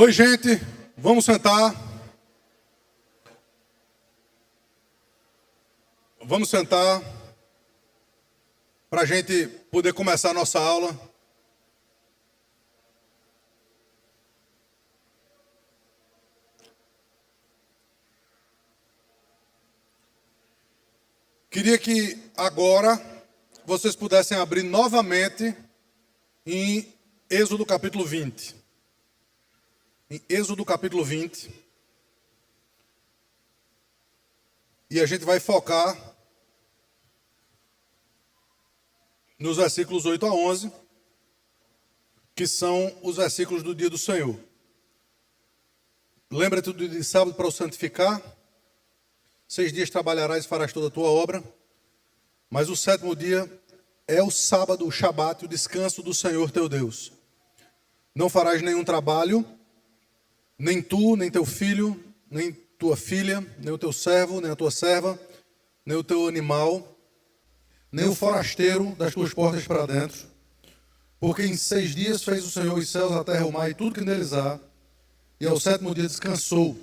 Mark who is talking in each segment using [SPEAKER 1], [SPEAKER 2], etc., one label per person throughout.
[SPEAKER 1] Oi, gente, vamos sentar. Vamos sentar para a gente poder começar a nossa aula. Queria que agora vocês pudessem abrir novamente em Êxodo capítulo 20. Em Êxodo capítulo 20. E a gente vai focar nos versículos 8 a 11, que são os versículos do dia do Senhor. Lembra-te do dia de sábado para o santificar. 6 dias trabalharás e farás toda a tua obra. Mas o 7º dia é o sábado, o Shabat, o descanso do Senhor teu Deus. Não farás nenhum trabalho, nem tu, nem teu filho, nem tua filha, nem o teu servo, nem a tua serva, nem o teu animal, nem o forasteiro das tuas portas para dentro. Porque em 6 dias fez o Senhor os céus, a terra, o mar e tudo que neles há, e ao 7º dia descansou.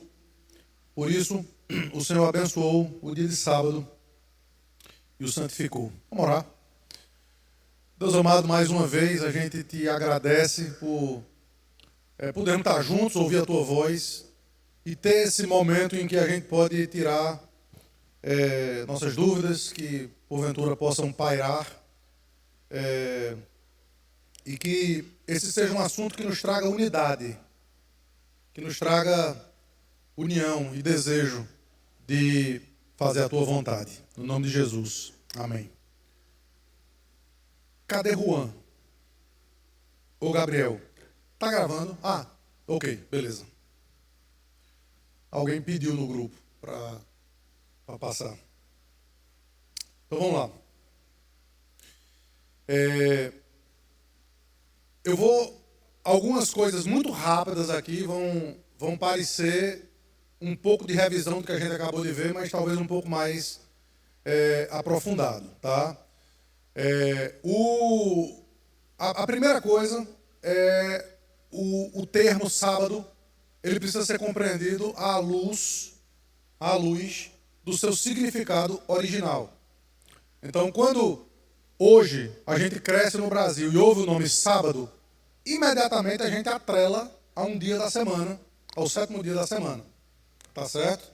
[SPEAKER 1] Por isso, o Senhor abençoou o dia de sábado e o santificou. Vamos orar. Deus amado, mais uma vez a gente te agradece por podermos estar juntos, ouvir a tua voz e ter esse momento em que a gente pode tirar nossas dúvidas, que porventura possam pairar, e que esse seja um assunto que nos traga unidade, que nos traga união e desejo de fazer a tua vontade. No nome de Jesus. Amém. Cadê Juan? Ô Gabriel, tá gravando? Ah, ok, beleza. Alguém pediu no grupo para passar. Então vamos lá. Eu vou... Algumas coisas muito rápidas aqui vão parecer um pouco de revisão do que a gente acabou de ver, mas talvez um pouco mais aprofundado, tá? A primeira coisa é o termo sábado. Ele precisa ser compreendido à luz do seu significado original. Então, quando hoje a gente cresce no Brasil e ouve o nome sábado, imediatamente a gente atrela a um dia da semana, ao 7º dia da semana. Tá certo?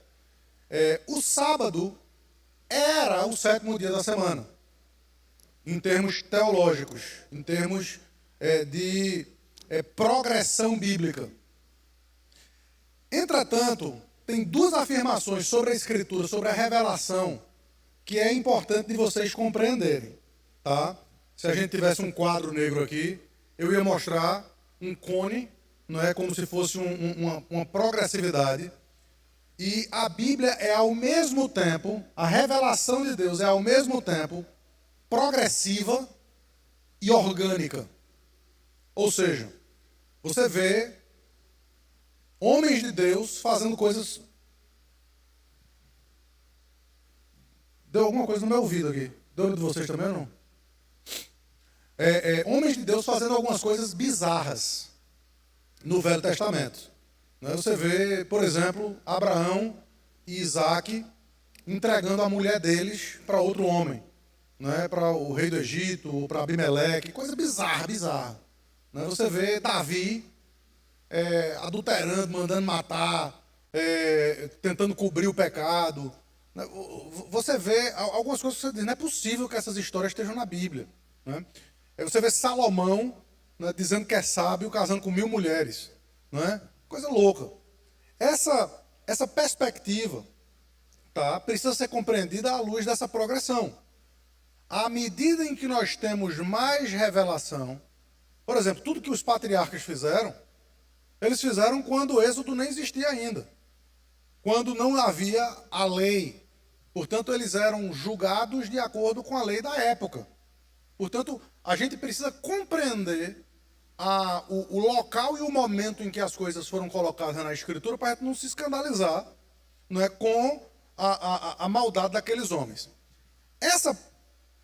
[SPEAKER 1] O sábado era o 7º dia da semana, em termos teológicos, em termos de progressão bíblica. Entretanto, tem 2 afirmações sobre a Escritura, sobre a revelação, que é importante de vocês compreenderem. Tá? Se a gente tivesse um quadro negro aqui, eu ia mostrar um cone, não é, como se fosse uma progressividade. E a Bíblia é ao mesmo tempo, a revelação de Deus é ao mesmo tempo progressiva e orgânica. Ou seja, você vê homens de Deus fazendo coisas... Deu alguma coisa no meu ouvido aqui. Deu no de vocês também ou não? Homens de Deus fazendo algumas coisas bizarras no Velho Testamento. Você vê, por exemplo, Abraão e Isaac entregando a mulher deles para outro homem, para o rei do Egito, ou para Abimeleque, coisa bizarra. Você vê Davi adulterando, mandando matar, tentando cobrir o pecado. Você vê algumas coisas que você diz, não é possível que essas histórias estejam na Bíblia. Você vê Salomão dizendo que é sábio, casando com 1000 mulheres. Coisa louca. Essa perspectiva, tá, precisa ser compreendida à luz dessa progressão. À medida em que nós temos mais revelação, por exemplo, tudo que os patriarcas fizeram, eles fizeram quando o Êxodo nem existia ainda. Quando não havia a lei. Portanto, eles eram julgados de acordo com a lei da época. Portanto, a gente precisa compreender o local e o momento em que as coisas foram colocadas na Escritura para a gente não se escandalizar, com a maldade daqueles homens. Essa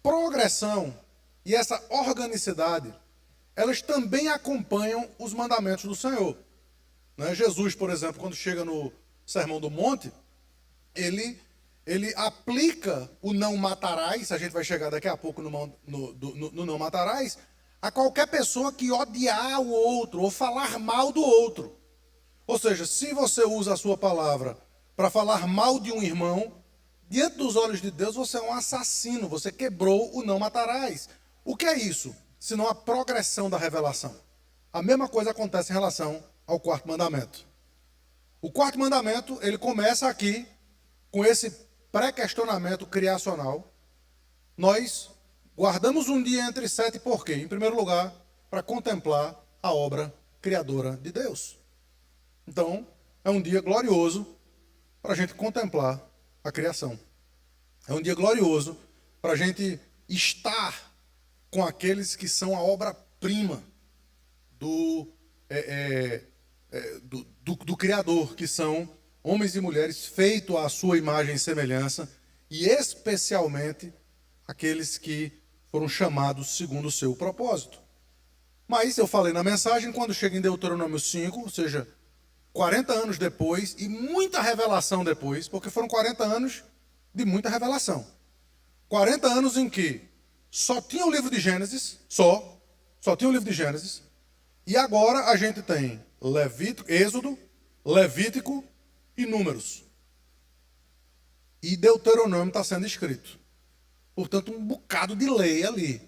[SPEAKER 1] progressão e essa organicidade, elas também acompanham os mandamentos do Senhor. Né? Jesus, por exemplo, quando chega no Sermão do Monte, ele aplica o não matarás, a gente vai chegar daqui a pouco no não matarás, a qualquer pessoa que odiar o outro ou falar mal do outro. Ou seja, se você usa a sua palavra para falar mal de um irmão, diante dos olhos de Deus você é um assassino, você quebrou o não matarás. O que é isso? Senão a progressão da revelação. A mesma coisa acontece em relação ao quarto mandamento. O quarto mandamento, ele começa aqui com esse pré-questionamento criacional. Nós guardamos um dia entre 7 por quê? Em primeiro lugar, para contemplar a obra criadora de Deus. Então, é um dia glorioso para a gente contemplar a criação. É um dia glorioso para a gente estar com aqueles que são a obra-prima do Criador, que são homens e mulheres feitos à sua imagem e semelhança, e especialmente aqueles que foram chamados segundo o seu propósito. Mas eu falei na mensagem, quando chega em Deuteronômio 5, ou seja, 40 anos depois, e muita revelação depois, porque foram 40 anos de muita revelação. 40 anos em que só tinha o livro de Gênesis, só tinha o livro de Gênesis, e agora a gente tem Êxodo, Levítico e Números. E Deuteronômio está sendo escrito. Portanto, um bocado de lei ali.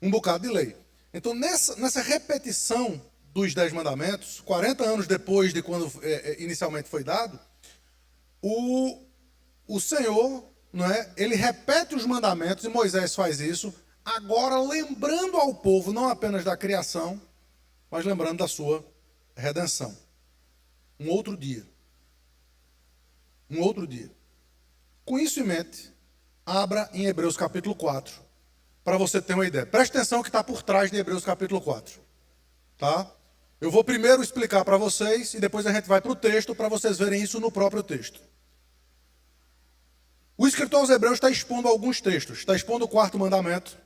[SPEAKER 1] Um bocado de lei. Então, nessa repetição dos 10 mandamentos, 40 anos depois de quando inicialmente foi dado, o Senhor, não é, ele repete os mandamentos, e Moisés faz isso, agora lembrando ao povo, não apenas da criação, mas lembrando da sua redenção. Um outro dia. Um outro dia. Com isso em mente, abra em Hebreus capítulo 4, para você ter uma ideia. Preste atenção que está por trás de Hebreus capítulo 4. Tá? Eu vou primeiro explicar para vocês, e depois a gente vai para o texto, para vocês verem isso no próprio texto. O escritor aos Hebreus está expondo alguns textos. Está expondo o quarto mandamento,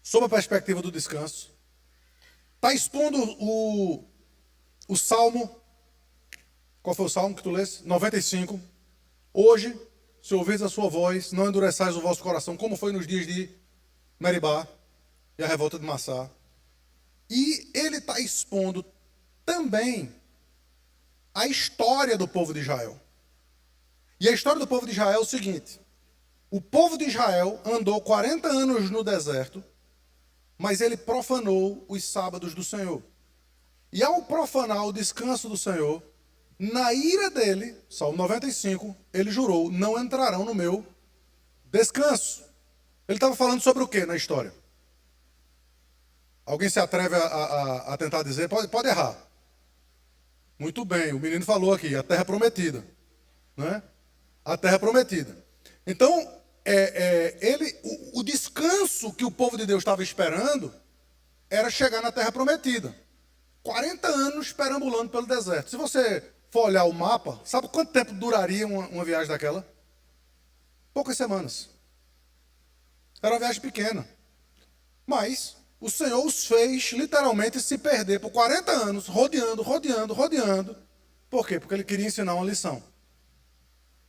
[SPEAKER 1] sob a perspectiva do descanso. Está expondo o Salmo. Qual foi o Salmo que tu leste? 95. Hoje, se ouvis a sua voz, não endureçais o vosso coração, como foi nos dias de Meribá e a revolta de Massá. E ele está expondo também a história do povo de Israel. E a história do povo de Israel é o seguinte: o povo de Israel andou 40 anos no deserto, mas ele profanou os sábados do Senhor. E ao profanar o descanso do Senhor, na ira dele, Salmo 95, ele jurou: não entrarão no meu descanso. Ele estava falando sobre o que na história? Alguém se atreve a tentar dizer? Pode errar. Muito bem, o menino falou aqui, a terra prometida. Né? A terra prometida. Então, o descanso que o povo de Deus estava esperando era chegar na terra prometida. 40 anos perambulando pelo deserto. Se você for olhar o mapa, sabe quanto tempo duraria uma viagem daquela? Poucas semanas. Era uma viagem pequena. Mas o Senhor os fez literalmente se perder por 40 anos, rodeando. Por quê? Porque ele queria ensinar uma lição.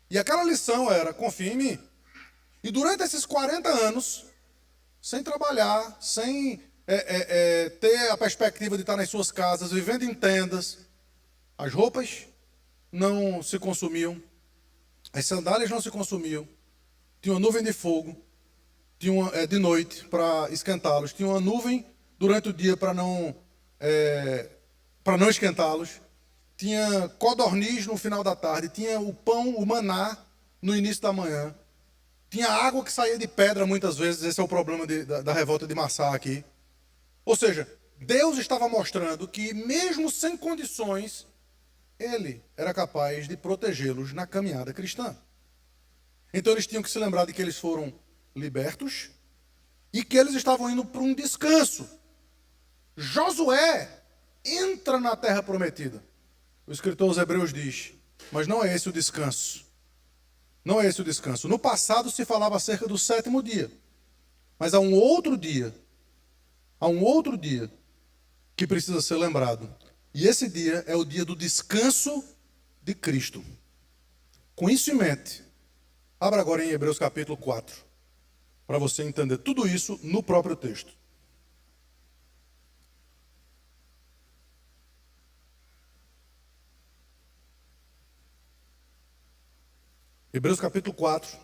[SPEAKER 1] E aquela lição era: confia em mim. E durante esses 40 anos, sem trabalhar, sem ter a perspectiva de estar nas suas casas, vivendo em tendas, as roupas não se consumiam, as sandálias não se consumiam, tinha uma nuvem de fogo, tinha de noite para esquentá-los, tinha uma nuvem durante o dia para não esquentá-los, tinha codorniz no final da tarde, tinha o pão, o maná no início da manhã, tinha água que saía de pedra muitas vezes. Esse é o problema da revolta de Massá aqui. Ou seja, Deus estava mostrando que mesmo sem condições, Ele era capaz de protegê-los na caminhada cristã. Então eles tinham que se lembrar de que eles foram libertos e que eles estavam indo para um descanso. Josué entra na terra prometida. O escritor aos Hebreus diz: mas não é esse o descanso. Não é esse o descanso. No passado se falava acerca do 7º dia. Mas há um outro dia que precisa ser lembrado. E esse dia é o dia do descanso de Cristo. Com isso em mente, abra agora em Hebreus capítulo 4, para você entender tudo isso no próprio texto. Hebreus capítulo 4.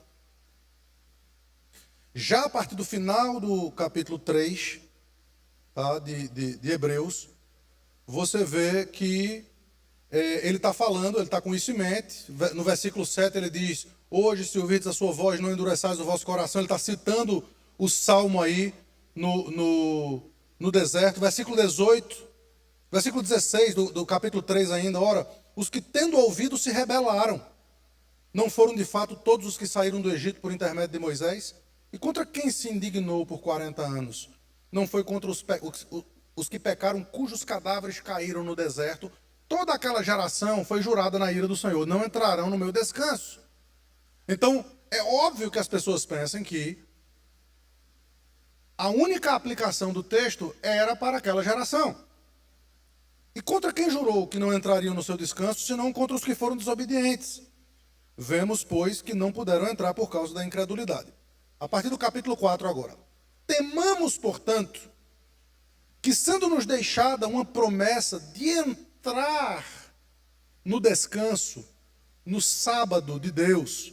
[SPEAKER 1] Já a partir do final do capítulo 3, tá, de Hebreus, você vê que ele está falando, ele está com isso em mente. No versículo 7 ele diz: hoje, se ouvirdes a sua voz, não endureçais o vosso coração. Ele está citando o salmo aí no deserto. Versículo 18, versículo 16 do capítulo 3 ainda. Ora, os que tendo ouvido se rebelaram. Não foram de fato todos os que saíram do Egito por intermédio de Moisés? E contra quem se indignou por 40 anos? Não foi contra os que pecaram, cujos cadáveres caíram no deserto? Toda aquela geração foi jurada na ira do Senhor: não entrarão no meu descanso. Então, é óbvio que as pessoas pensam que a única aplicação do texto era para aquela geração. E contra quem jurou que não entrariam no seu descanso, senão contra os que foram desobedientes? Vemos, pois, que não puderam entrar por causa da incredulidade. A partir do capítulo 4 agora. Temamos, portanto, que sendo nos deixada uma promessa de entrar no descanso, no sábado de Deus,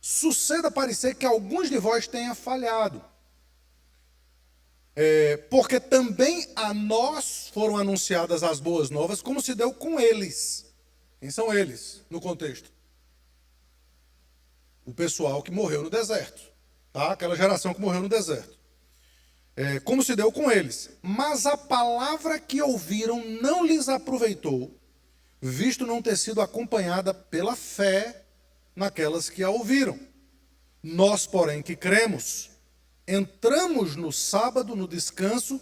[SPEAKER 1] suceda parecer que alguns de vós tenham falhado. Porque também a nós foram anunciadas as boas novas, como se deu com eles. Quem são eles, no contexto? O pessoal que morreu no deserto, tá? Aquela geração que morreu no deserto. Como se deu com eles. Mas a palavra que ouviram não lhes aproveitou, visto não ter sido acompanhada pela fé naquelas que a ouviram. Nós, porém, que cremos, entramos no sábado, no descanso,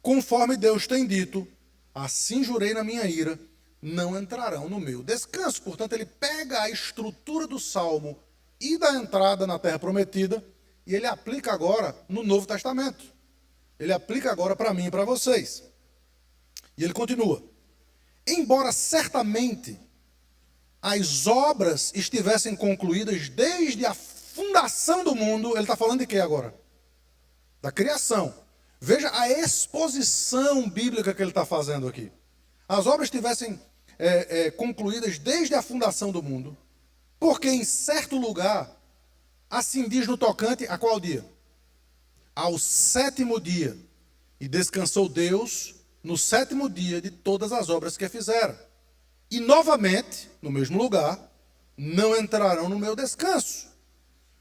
[SPEAKER 1] conforme Deus tem dito: assim jurei na minha ira, não entrarão no meu descanso. Portanto, ele pega a estrutura do Salmo e da entrada na terra prometida, e ele aplica agora no Novo Testamento. Ele aplica agora para mim e para vocês. E ele continua: embora certamente as obras estivessem concluídas desde a fundação do mundo. Ele está falando de quê agora? Da criação. Veja a exposição bíblica que ele está fazendo aqui. As obras estivessem concluídas desde a fundação do mundo, porque em certo lugar, assim diz no tocante a qual dia? Ao sétimo dia. E descansou Deus no sétimo dia de todas as obras que fizeram. E novamente, no mesmo lugar, não entrarão no meu descanso.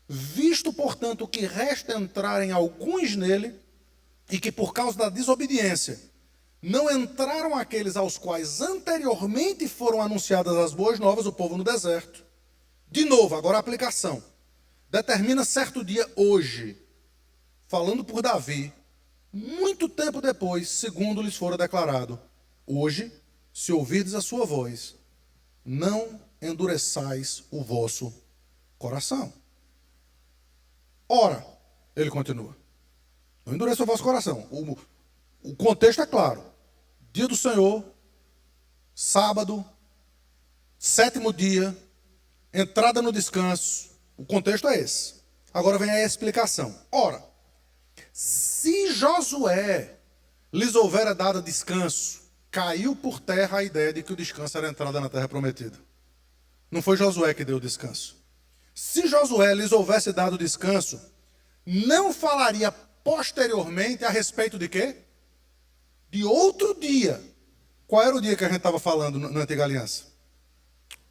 [SPEAKER 1] Visto, portanto, que resta entrarem alguns nele, e que por causa da desobediência não entraram aqueles aos quais anteriormente foram anunciadas as boas novas, o povo no deserto. De novo, agora a aplicação. Determina certo dia hoje, falando por Davi, muito tempo depois, segundo lhes fora declarado: hoje, se ouvirdes a sua voz, não endureçais o vosso coração. Ora, ele continua, não endureça o vosso coração. O contexto é claro. Dia do Senhor, sábado, sétimo dia, entrada no descanso. O contexto é esse. Agora vem a explicação. Ora, se Josué lhes houvera dado descanso, caiu por terra a ideia de que o descanso era a entrada na terra prometida. Não foi Josué que deu o descanso. Se Josué lhes houvesse dado descanso, não falaria posteriormente a respeito de quê? De outro dia. Qual era o dia que a gente estava falando na Antiga Aliança?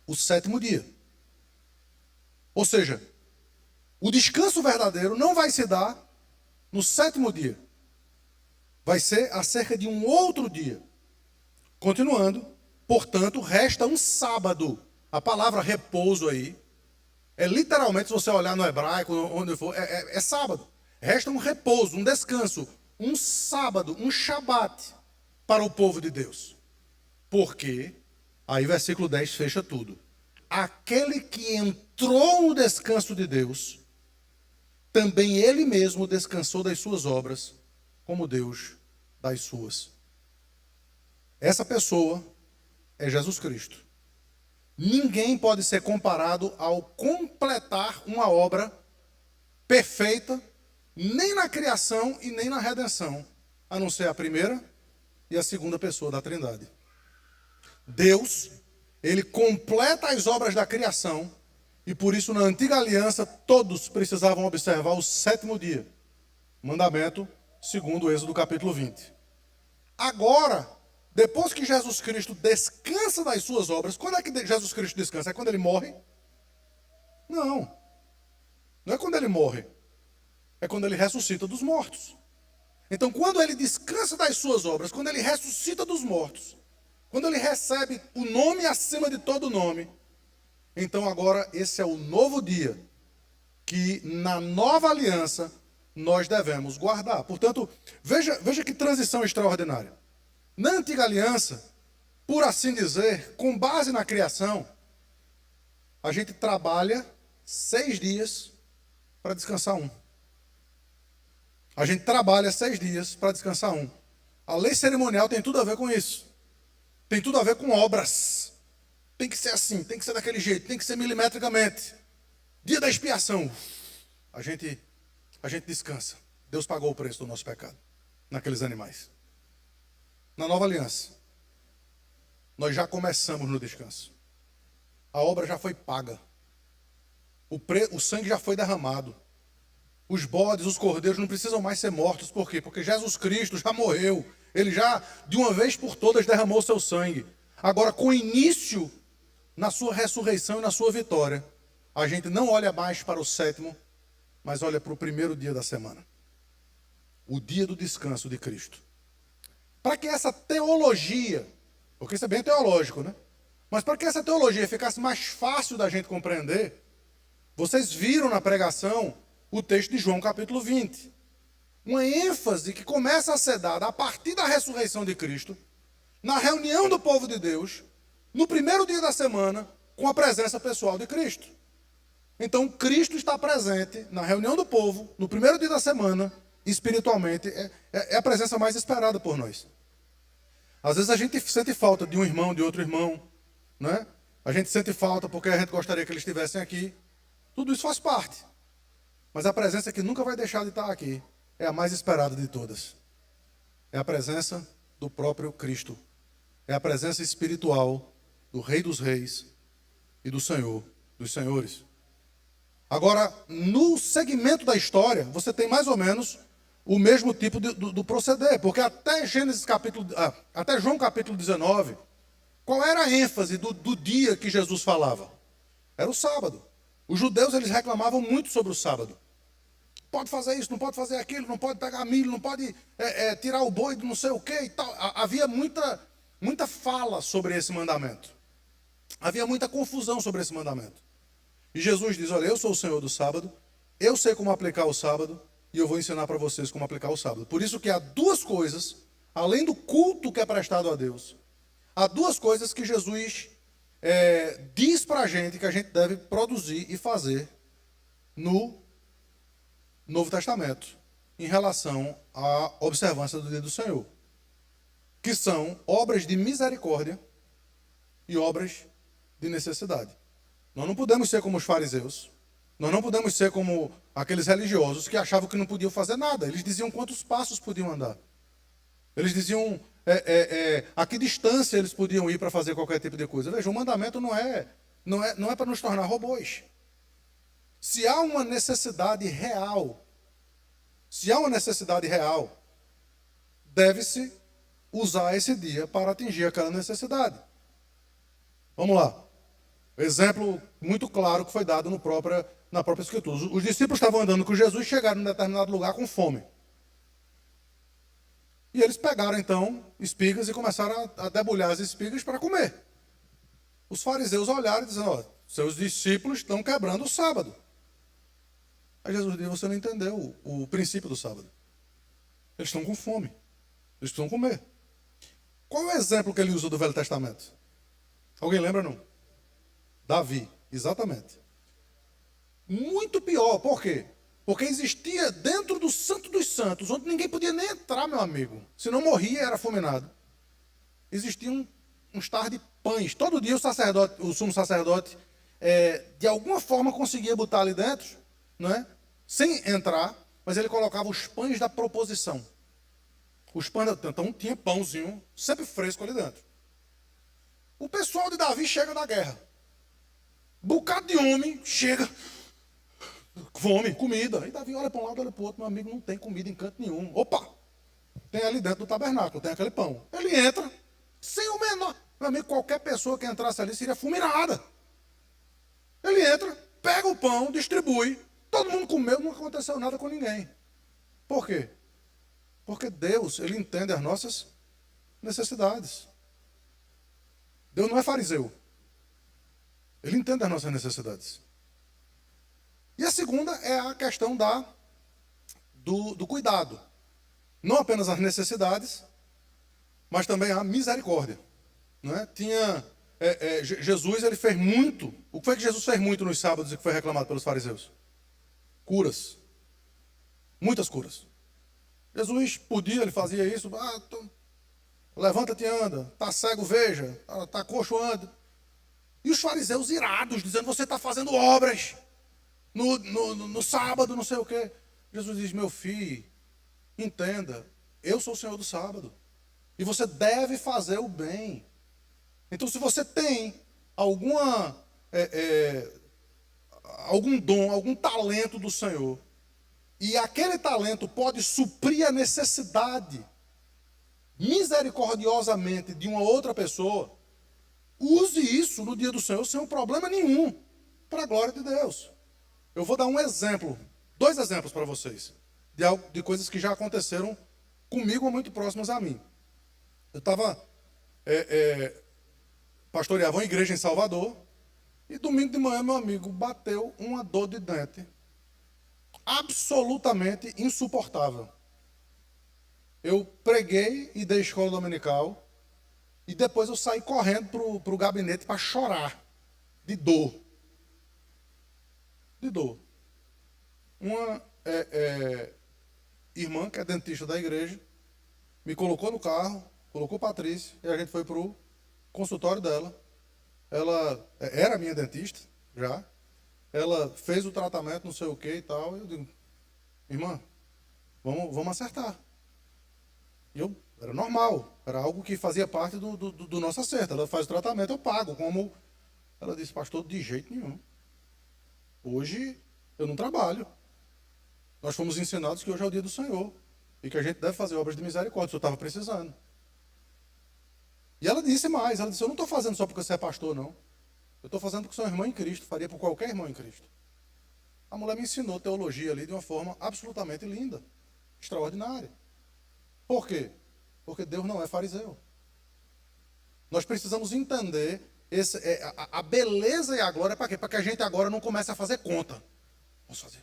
[SPEAKER 1] O sétimo dia. Ou seja, o descanso verdadeiro não vai se dar no sétimo dia. Vai ser acerca de um outro dia. Continuando, portanto, resta um sábado. A palavra repouso aí literalmente, se você olhar no hebraico, onde for, é sábado. Resta um repouso, um descanso, um sábado, um shabat para o povo de Deus. Porque, aí versículo 10 fecha tudo. Aquele que entrou no descanso de Deus, também ele mesmo descansou das suas obras, como Deus das suas. Essa pessoa é Jesus Cristo. Ninguém pode ser comparado ao completar uma obra perfeita, nem na criação e nem na redenção, a não ser a primeira e a segunda pessoa da Trindade. Deus, ele completa as obras da criação, e por isso na antiga aliança todos precisavam observar o sétimo dia. Mandamento segundo o Êxodo capítulo 20. Agora, depois que Jesus Cristo descansa das suas obras, quando é que Jesus Cristo descansa? É quando ele morre? Não. Não é quando ele morre. É quando ele ressuscita dos mortos. Então, quando ele descansa das suas obras, quando ele ressuscita dos mortos, quando ele recebe o nome acima de todo nome, então agora esse é o novo dia que na nova aliança nós devemos guardar. Portanto, veja que transição extraordinária. Na antiga aliança, por assim dizer, com base na criação, a gente trabalha 6 dias para descansar um. A gente trabalha 6 dias para descansar um. A lei cerimonial tem tudo a ver com isso. Tem tudo a ver com obras. Tem que ser assim, tem que ser daquele jeito, tem que ser milimetricamente. Dia da expiação. A gente descansa. Deus pagou o preço do nosso pecado naqueles animais. Na nova aliança, nós já começamos no descanso. A obra já foi paga. O sangue já foi derramado. Os bodes, os cordeiros não precisam mais ser mortos. Por quê? Porque Jesus Cristo já morreu. Ele já, de uma vez por todas, derramou seu sangue. Agora, com início na sua ressurreição e na sua vitória, a gente não olha mais para o sétimo, mas olha para o primeiro dia da semana. O dia do descanso de Cristo. Para que essa teologia, porque isso é bem teológico, né? Mas para que essa teologia ficasse mais fácil da gente compreender, vocês viram na pregação o texto de João capítulo 20. Uma ênfase que começa a ser dada a partir da ressurreição de Cristo, na reunião do povo de Deus, no primeiro dia da semana, com a presença pessoal de Cristo. Então, Cristo está presente na reunião do povo, no primeiro dia da semana, espiritualmente, é a presença mais esperada por nós. Às vezes a gente sente falta de um irmão, de outro irmão, né? A gente sente falta porque a gente gostaria que eles estivessem aqui. Tudo isso faz parte. Mas a presença que nunca vai deixar de estar aqui é a mais esperada de todas. É a presença do próprio Cristo. É a presença espiritual do Rei dos Reis e do Senhor dos Senhores. Agora, no segmento da história, você tem mais ou menos o mesmo tipo do proceder, porque até João capítulo 19, qual era a ênfase do dia que Jesus falava? Era o sábado. Os judeus, eles reclamavam muito sobre o sábado. Pode fazer isso, não pode fazer aquilo, não pode pegar milho, não pode tirar o boi de não sei o quê e tal. Havia muita fala sobre esse mandamento. Havia muita confusão sobre esse mandamento. E Jesus diz, olha, eu sou o Senhor do sábado, eu sei como aplicar o sábado, e eu vou ensinar para vocês como aplicar o sábado. Por isso que há 2 coisas, além do culto que é prestado a Deus, há 2 coisas que Jesus diz para a gente que a gente deve produzir e fazer no Novo Testamento, em relação à observância do dia do Senhor, que são obras de misericórdia e obras de necessidade. Nós não podemos ser como os fariseus, nós não podemos ser como aqueles religiosos que achavam que não podiam fazer nada. Eles diziam quantos passos podiam andar. Eles diziam a que distância eles podiam ir para fazer qualquer tipo de coisa. Veja, o mandamento não é para nos tornar robôs. Se há uma necessidade real, deve-se usar esse dia para atingir aquela necessidade. Vamos lá. Exemplo muito claro que foi dado na própria Escritura. Os discípulos estavam andando com Jesus e chegaram em determinado lugar com fome. E eles pegaram então espigas e começaram a debulhar as espigas para comer. Os fariseus olharam e disseram, seus discípulos estão quebrando o sábado. Aí Jesus disse, você não entendeu o princípio do sábado. Eles estão com fome. Eles precisam comer. Qual é o exemplo que ele usa do Velho Testamento? Alguém lembra, não? Davi, exatamente. Muito pior, por quê? Porque existia dentro do Santo dos Santos, onde ninguém podia nem entrar, meu amigo. Se não morria, era fulminado. existiam uns tar de pães. Todo dia o sumo sacerdote, de alguma forma conseguia botar ali dentro, não é? Sem entrar, mas ele colocava os pães da proposição. Os pães, então tinha pãozinho, sempre fresco ali dentro. O pessoal de Davi chega da guerra. Bocado de homem chega, fome, comida. Aí Davi olha para um lado, olha para o outro, meu amigo, não tem comida em canto nenhum. Opa! Tem ali dentro do tabernáculo, tem aquele pão. Ele entra, sem o menor. Meu amigo, qualquer pessoa que entrasse ali seria fulminada. Ele entra, pega o pão, distribui. Todo mundo comeu, não aconteceu nada com ninguém. Por quê? Porque Deus, Ele entende as nossas necessidades. Deus não é fariseu. Ele entende as nossas necessidades. E a segunda é a questão do cuidado. Não apenas as necessidades, mas também a misericórdia. Não é? Jesus, ele fez muito. O que foi que Jesus fez muito nos sábados e que foi reclamado pelos fariseus? Curas. Muitas curas. Jesus podia, ele fazia isso. Levanta-te e anda. Está cego, veja. Está coxo, anda. E os fariseus irados, dizendo, você está fazendo obras no sábado, não sei o quê. Jesus diz, meu filho, entenda, eu sou o Senhor do sábado. E você deve fazer o bem. Então, se você tem algum dom, algum talento do Senhor, e aquele talento pode suprir a necessidade misericordiosamente de uma outra pessoa, use isso no dia do Senhor sem problema nenhum, para a glória de Deus. Eu vou dar um exemplo, 2 exemplos para vocês, de coisas que já aconteceram comigo ou muito próximas a mim. Eu estava pastoreava uma igreja em Salvador, e domingo de manhã meu amigo bateu uma dor de dente absolutamente insuportável. Eu preguei e dei escola dominical, e depois eu saí correndo para o gabinete para chorar, de dor. De dor. Uma irmã, que é dentista da igreja, me colocou no carro, colocou Patrícia, e a gente foi para o consultório dela. Ela era minha dentista, já. Ela fez o tratamento, não sei o que e tal. Eu digo, irmã, vamos acertar. E era normal, era algo que fazia parte do nosso acerto. Ela faz o tratamento, eu pago. Como ela disse, pastor, de jeito nenhum. Hoje eu não trabalho. Nós fomos ensinados que hoje é o dia do Senhor e que a gente deve fazer obras de misericórdia. O senhor estava precisando. E ela disse mais, ela disse, eu não estou fazendo só porque você é pastor, não. Eu estou fazendo porque sou irmão em Cristo, faria por qualquer irmão em Cristo. A mulher me ensinou teologia ali de uma forma absolutamente linda, extraordinária. Por quê? Porque Deus não é fariseu. Nós precisamos entender a beleza e a glória para quê? Para que a gente agora não comece a fazer conta. Vamos fazer.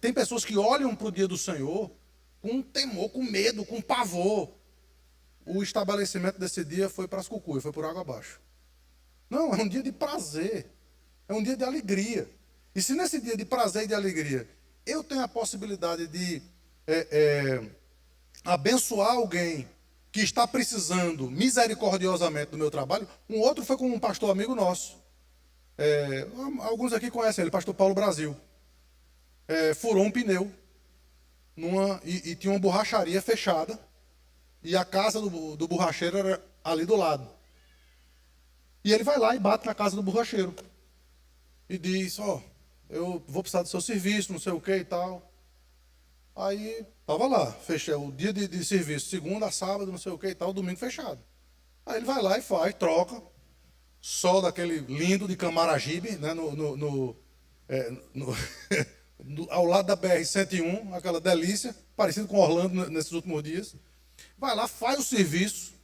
[SPEAKER 1] Tem pessoas que olham para o dia do Senhor com temor, com medo, com pavor. O estabelecimento desse dia foi para as cucuias, foi por água abaixo. Não, é um dia de prazer. É um dia de alegria. E se nesse dia de prazer e de alegria eu tenho a possibilidade de abençoar alguém que está precisando misericordiosamente do meu trabalho, um outro foi com um pastor amigo nosso. Alguns aqui conhecem ele, pastor Paulo Brasil. Furou um pneu e tinha uma borracharia fechada. E a casa do borracheiro era ali do lado. E ele vai lá e bate na casa do borracheiro. E diz, eu vou precisar do seu serviço, não sei o que e tal. Aí, estava lá, fechei o dia de serviço, segunda, sábado, não sei o que e tal, domingo fechado. Aí ele vai lá e faz, troca, sol daquele lindo de Camaragibe, né, ao lado da BR-101, aquela delícia, parecido com Orlando nesses últimos dias. Vai lá, faz o serviço,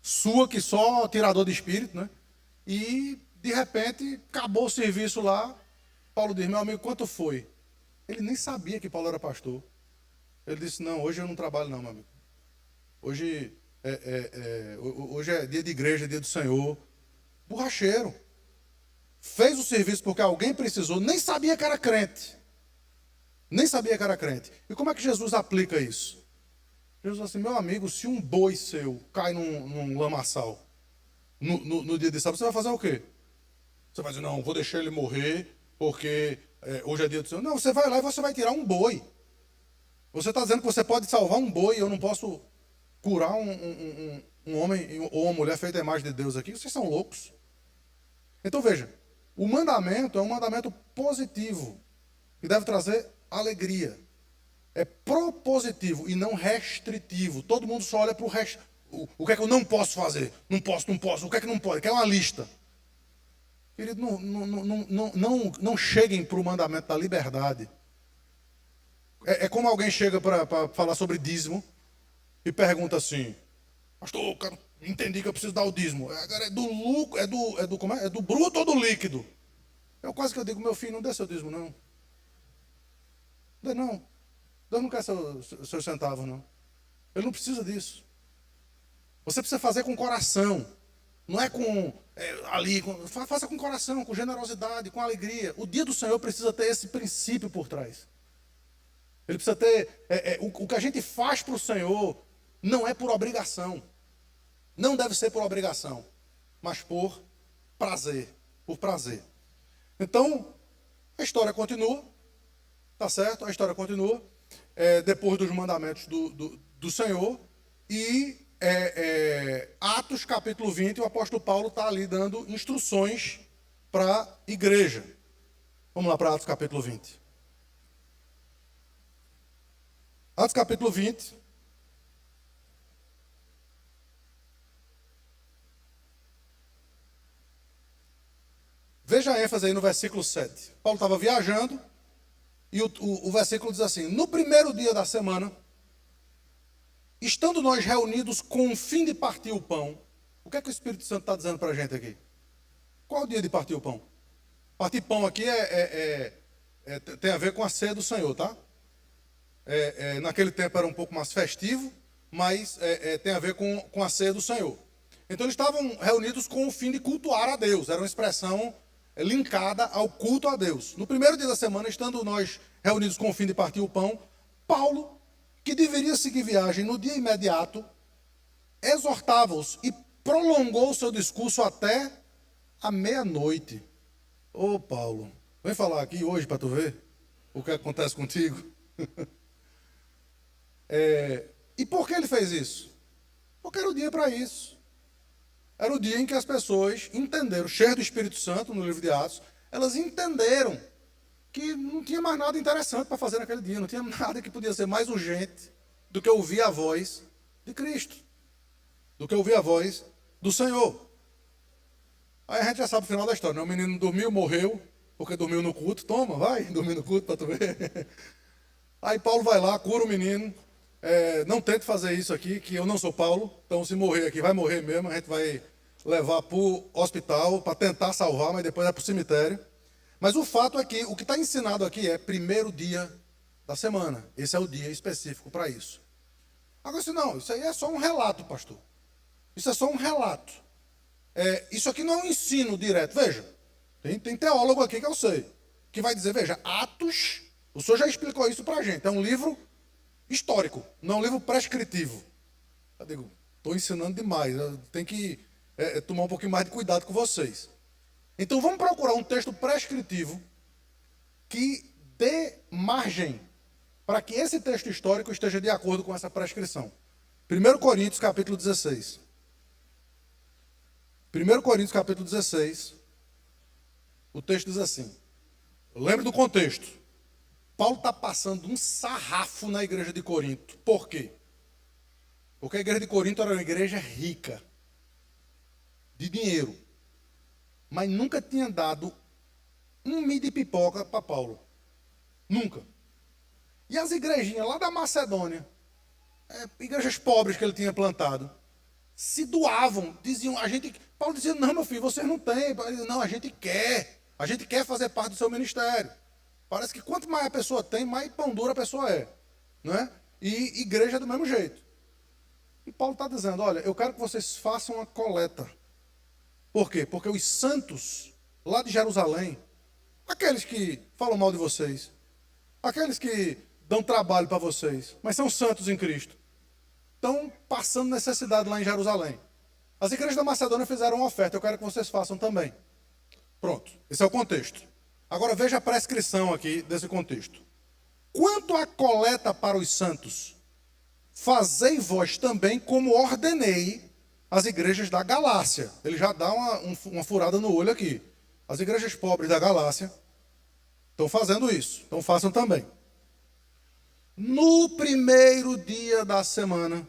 [SPEAKER 1] sua que só tirador de espírito, né? E, de repente, acabou o serviço lá. Paulo diz, meu amigo, quanto foi? Ele nem sabia que Paulo era pastor. Ele disse, não, hoje eu não trabalho não, meu amigo. Hoje é dia de igreja, dia do Senhor. Borracheiro. Fez o serviço porque alguém precisou, nem sabia que era crente. Nem sabia que era crente. E como é que Jesus aplica isso? Jesus disse assim, meu amigo, se um boi seu cai num lamaçal no dia de sábado, você vai fazer o quê? Você vai dizer, não, vou deixar ele morrer, porque hoje é dia do Senhor. Não, você vai lá e você vai tirar um boi. Você está dizendo que você pode salvar um boi e eu não posso curar um homem ou uma mulher feita à imagem de Deus aqui? Vocês são loucos. Então veja, o mandamento é um mandamento positivo, que deve trazer alegria. É propositivo e não restritivo. Todo mundo só olha para o que é que eu não posso fazer. Não posso, não posso. O que é que não pode? Quer uma lista. Querido, não cheguem para o mandamento da liberdade. É como alguém chega para falar sobre dízimo e pergunta assim, pastor, eu entendi que eu preciso dar o dízimo. Agora é do lucro, como é? É do bruto ou do líquido? Eu quase que eu digo, meu filho, não dê seu dízimo, não. Não dê, não. Deus não quer seus centavos, não. Ele não precisa disso. Você precisa fazer com coração. Não é faça com coração, com generosidade, com alegria. O dia do Senhor precisa ter esse princípio por trás. Ele precisa ter... o que a gente faz para o Senhor não é por obrigação. Não deve ser por obrigação. Mas por prazer. Por prazer. Então, a história continua. Tá certo? A história continua. Depois dos mandamentos do Senhor. E Atos capítulo 20, o apóstolo Paulo está ali dando instruções para a igreja. Vamos lá para Atos capítulo 20. Atos capítulo 20. Veja a ênfase aí no versículo 7. Paulo estava viajando e o versículo diz assim, no primeiro dia da semana, estando nós reunidos com o fim de partir o pão, o que é que o Espírito Santo está dizendo para a gente aqui? Qual é o dia de partir o pão? Partir pão aqui tem a ver com a ceia do Senhor, tá? Naquele tempo era um pouco mais festivo, mas tem a ver com a ceia do Senhor. Então eles estavam reunidos com o fim de cultuar a Deus, era uma expressão linkada ao culto a Deus. No primeiro dia da semana, estando nós reunidos com o fim de partir o pão, Paulo, que deveria seguir viagem no dia imediato, exortava-os e prolongou o seu discurso até a meia-noite. Ô Paulo, vem falar aqui hoje para tu ver o que acontece contigo. E por que ele fez isso? Porque era o dia para isso. Era o dia em que as pessoas entenderam, cheias do Espírito Santo, no livro de Atos, elas entenderam que não tinha mais nada interessante para fazer naquele dia, não tinha nada que podia ser mais urgente do que ouvir a voz de Cristo, do que ouvir a voz do Senhor. Aí a gente já sabe o final da história, né? O menino dormiu, morreu, porque dormiu no culto. Toma, vai, dormir no culto para tu ver. Aí Paulo vai lá, cura o menino. Não tente fazer isso aqui, que eu não sou Paulo, então se morrer aqui, vai morrer mesmo, a gente vai levar para o hospital para tentar salvar, mas depois é para o cemitério. Mas o fato é que o que está ensinado aqui é primeiro dia da semana. Esse é o dia específico para isso. Agora, não, isso aí é só um relato, pastor. Isso é só um relato. Isso aqui não é um ensino direto. Veja, tem teólogo aqui que eu sei, que vai dizer, veja, Atos, o senhor já explicou isso para a gente, é um livro histórico, não é um livro prescritivo. Eu digo, estou ensinando demais, tem que tomar um pouquinho mais de cuidado com vocês. Então vamos procurar um texto prescritivo que dê margem para que esse texto histórico esteja de acordo com essa prescrição. 1 Coríntios capítulo 16. 1 Coríntios capítulo 16, o texto diz assim, lembre do contexto, Paulo está passando um sarrafo na igreja de Corinto. Por quê? Porque a igreja de Corinto era uma igreja rica, de dinheiro, mas nunca tinha dado um milho de pipoca para Paulo. Nunca. E as igrejinhas lá da Macedônia, igrejas pobres que ele tinha plantado, se doavam, diziam, Paulo dizia, não, meu filho, vocês não têm. Paulo dizia, não, a gente quer fazer parte do seu ministério. Parece que quanto mais a pessoa tem, mais pão dura a pessoa é. Né? E igreja é do mesmo jeito. E Paulo está dizendo, olha, eu quero que vocês façam uma coleta. Por quê? Porque os santos lá de Jerusalém, aqueles que falam mal de vocês, aqueles que dão trabalho para vocês, mas são santos em Cristo, estão passando necessidade lá em Jerusalém. As igrejas da Macedônia fizeram uma oferta, eu quero que vocês façam também. Pronto, esse é o contexto. Agora veja a prescrição aqui desse contexto. Quanto à coleta para os santos, fazei vós também como ordenei as igrejas da Galácia. Ele já dá uma furada no olho aqui. As igrejas pobres da Galácia estão fazendo isso, então façam também. No primeiro dia da semana,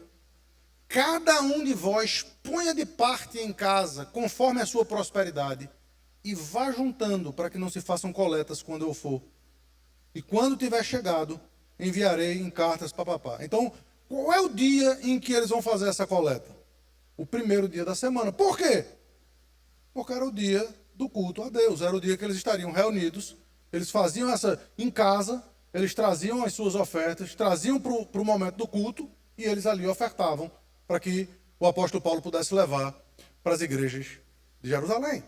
[SPEAKER 1] cada um de vós ponha de parte em casa, conforme a sua prosperidade, e vá juntando, para que não se façam coletas quando eu for. E quando tiver chegado, enviarei em cartas papapá. Então, qual é o dia em que eles vão fazer essa coleta? O primeiro dia da semana. Por quê? Porque era o dia do culto a Deus. Era o dia que eles estariam reunidos. Eles faziam essa em casa, eles traziam as suas ofertas, traziam para o momento do culto, e eles ali ofertavam para que o apóstolo Paulo pudesse levar para as igrejas de Jerusalém.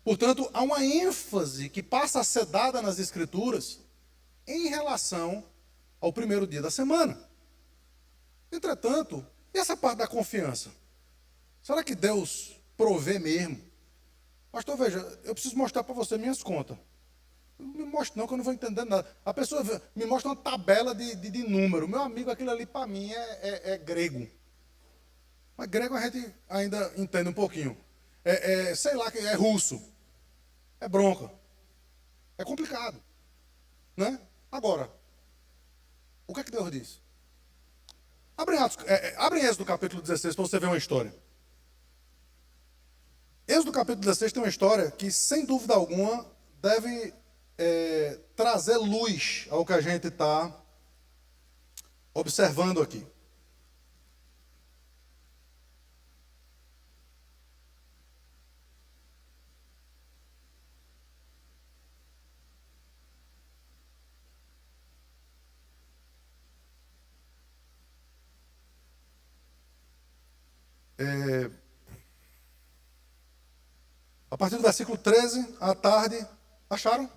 [SPEAKER 1] Portanto, há uma ênfase que passa a ser dada nas Escrituras em relação ao primeiro dia da semana. Entretanto, e essa parte da confiança? Será que Deus provê mesmo? Pastor, veja, eu preciso mostrar para você minhas contas. Não me mostre não, que eu não vou entender nada. A pessoa me mostra uma tabela de número. Meu amigo, aquilo ali para mim é grego. Mas grego a gente ainda entende um pouquinho. Sei lá, é russo. É bronca. É complicado. Né? Agora, o que é que Deus diz? Abre Êxodo capítulo 16 para você ver uma história. Êxodo capítulo 16 tem uma história que, sem dúvida alguma, deve trazer luz ao que a gente está observando aqui. A partir do versículo 13, à tarde, acharam?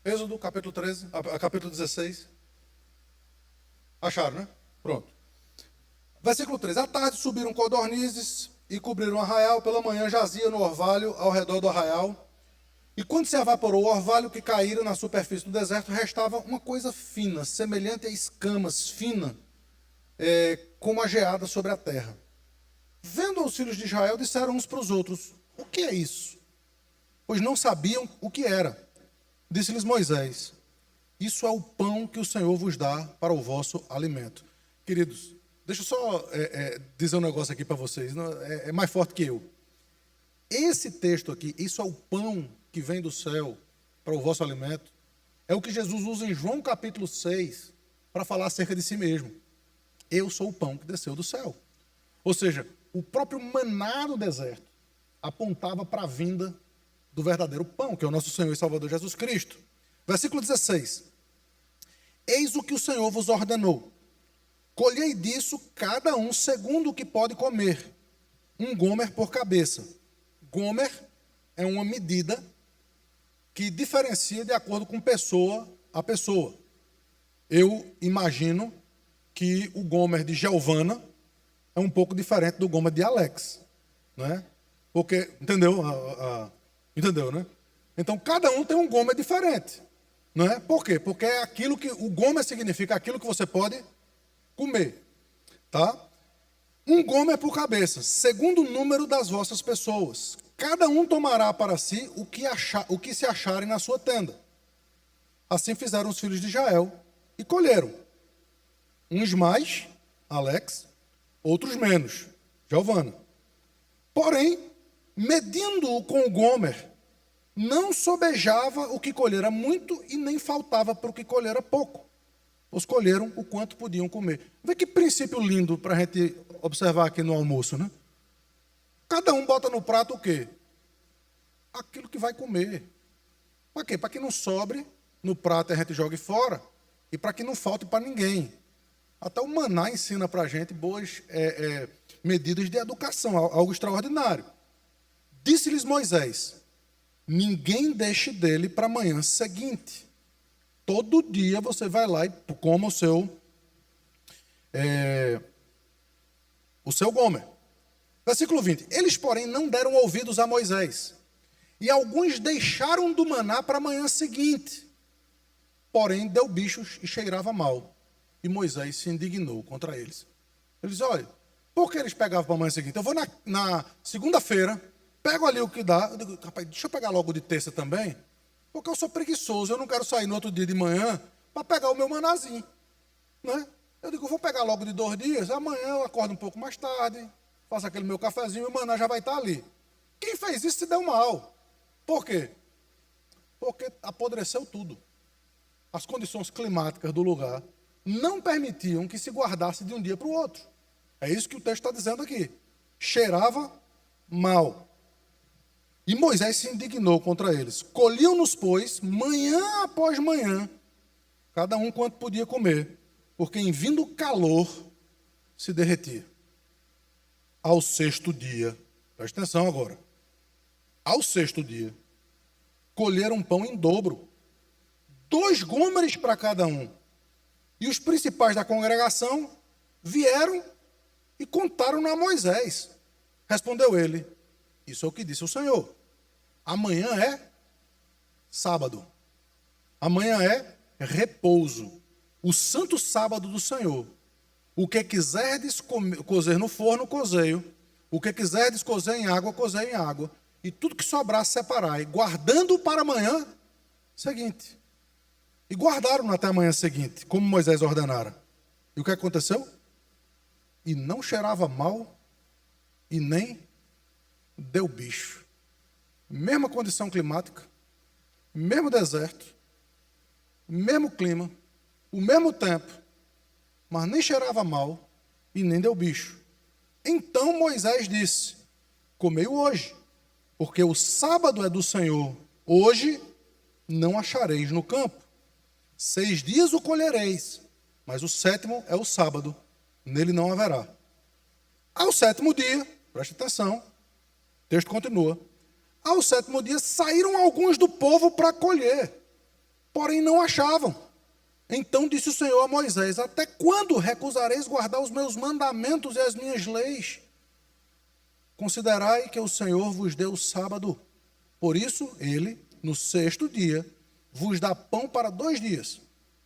[SPEAKER 1] Êxodo, capítulo 13, capítulo 16. Acharam, né? Pronto. Versículo 13. À tarde subiram codornizes e cobriram o arraial. Pela manhã jazia no orvalho ao redor do arraial. E quando se evaporou o orvalho que caíra na superfície do deserto, restava uma coisa fina, semelhante a escamas, fina, como a geada sobre a terra. Vendo os filhos de Israel, disseram uns para os outros: o que é isso? Pois não sabiam o que era. Disse-lhes Moisés: isso é o pão que o Senhor vos dá para o vosso alimento. Queridos, deixa eu só dizer um negócio aqui para vocês, é mais forte que eu. Esse texto aqui, isso é o pão que vem do céu para o vosso alimento, é o que Jesus usa em João capítulo 6 para falar acerca de si mesmo. Eu sou o pão que desceu do céu. Ou seja, o próprio maná no deserto apontava para a vinda do verdadeiro pão, que é o nosso Senhor e Salvador Jesus Cristo. Versículo 16. Eis o que o Senhor vos ordenou. Colhei disso cada um segundo o que pode comer. Um gomer por cabeça. Gomer é uma medida que diferencia de acordo com pessoa a pessoa. Eu imagino que o gomer de Giovana é um pouco diferente do gomer de Alex, né? Porque, entendeu? Entendeu, né? Então, cada um tem um gomer diferente, não é? Por quê? Porque é aquilo que o gomer significa aquilo que você pode comer, tá? Um gomer por cabeça, segundo o número das vossas pessoas. Cada um tomará para si o que se acharem na sua tenda. Assim fizeram os filhos de Israel e colheram. Uns mais, Alex, outros menos, Giovana. Porém, medindo-o com o gomer, não sobejava o que colhera muito e nem faltava para o que colhera pouco. Pois colheram o quanto podiam comer. Vê que princípio lindo para a gente observar aqui no almoço, né? Cada um bota no prato o quê? Aquilo que vai comer. Para quê? Para que não sobre no prato e a gente jogue fora, e para que não falte para ninguém. Até o Maná ensina para a gente boas medidas de educação, algo extraordinário. Disse-lhes Moisés: ninguém deixe dele para a manhã seguinte. Todo dia você vai lá e coma o seu o seu Gomer. Versículo 20. Eles, porém, não deram ouvidos a Moisés. E alguns deixaram do maná para a manhã seguinte. Porém, deu bichos e cheirava mal. E Moisés se indignou contra eles. Ele diz, olha, por que eles pegavam para a manhã seguinte? Eu vou na segunda-feira, pego ali o que dá. Eu digo, rapaz, deixa eu pegar logo de terça também, porque eu sou preguiçoso, eu não quero sair no outro dia de manhã para pegar o meu manazinho. Né? Eu digo, vou pegar logo de 2 dias, amanhã eu acordo um pouco mais tarde, faço aquele meu cafezinho e o maná já vai estar ali. Quem fez isso se deu mal. Por quê? Porque apodreceu tudo. As condições climáticas do lugar não permitiam que se guardasse de um dia para o outro. É isso que o texto está dizendo aqui. Cheirava mal. E Moisés se indignou contra eles. Colhiam-nos, pois, manhã após manhã, cada um quanto podia comer, porque em vindo o calor se derretia. Ao 6º dia, presta atenção agora, ao 6º dia, colheram pão em dobro, 2 gômeres para cada um. E os principais da congregação vieram e contaram-no a Moisés. Respondeu ele, isso é o que disse o Senhor. Amanhã é sábado. Amanhã é repouso. O santo sábado do Senhor. O que quiserdes cozer no forno, cozeio. O que quiserdes cozer em água, cozeio em água. E tudo que sobrar, separai, guardando para amanhã seguinte. E guardaram até a manhã seguinte, como Moisés ordenara. E o que aconteceu? E não cheirava mal, e nem deu bicho. Mesma condição climática, mesmo deserto, mesmo clima, o mesmo tempo, mas nem cheirava mal e nem deu bicho. Então Moisés disse, comei hoje, porque o sábado é do Senhor. Hoje não achareis no campo. 6 dias o colhereis, mas o 7º é o sábado, nele não haverá. Ao 7º dia, preste atenção, o texto continua. Ao 7º dia saíram alguns do povo para colher, porém não achavam. Então disse o Senhor a Moisés, até quando recusareis guardar os meus mandamentos e as minhas leis? Considerai que o Senhor vos deu o sábado. Por isso, ele, no 6º dia, vos dá pão para 2 dias.